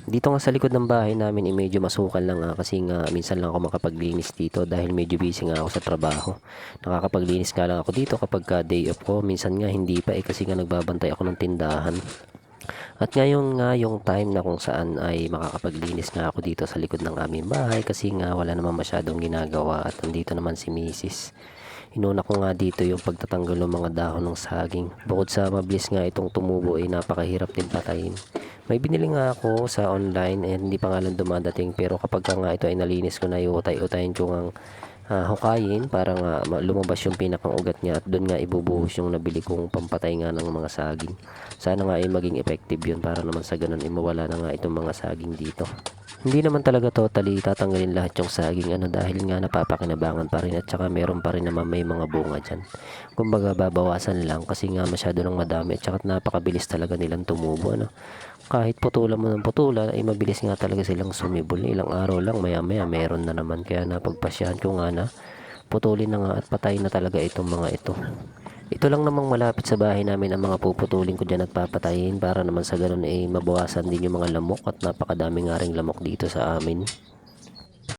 Dito nga sa likod ng bahay namin medyo masukal lang kasi nga minsan lang ako makapaglinis dito dahil medyo busy nga ako sa trabaho. Nakakapaglinis nga lang ako dito kapag day off ko. Minsan nga hindi pa kasi nga nagbabantay ako ng tindahan. At ngayon nga yung time na kung saan ay makakapaglinis nga ako dito sa likod ng aming bahay kasi nga wala naman masyadong ginagawa at nandito naman si Mrs. Inuna ko nga dito yung pagtatanggal ng mga dahon ng saging. Bukod sa mabilis nga itong tumubo ay napakahirap din patayin. May binili nga ako sa online and hindi pa nga lang dumadating, pero kapag nga ito ay nalinis ko na, iutay-utayin ko nga hukayin para nga lumabas yung pinakang ugat niya at doon nga ibubuhos yung nabili kong pampatay nga ng mga saging. Sana nga ay maging effective yun para naman sa ganun ay mawala na nga itong mga saging dito. Hindi naman talaga totally tatanggalin lahat yung saging dahil nga napapakinabangan pa rin at saka meron pa rin naman may mga bunga dyan. Kumbaga babawasan lang kasi nga masyado nang madami at saka napakabilis talaga nilang tumubo. Kahit putulan mo ng putulan ay mabilis nga talaga silang sumibol. Ilang araw lang maya maya meron na naman, kaya napagpasyahan ko nga na putulin na nga at patay na talaga itong mga ito. Ito lang namang malapit sa bahay namin ang mga puputulin ko dyan at papatayin para naman sa ganun ay mabawasan din yung mga lamok at napakadami nga ring lamok dito sa amin.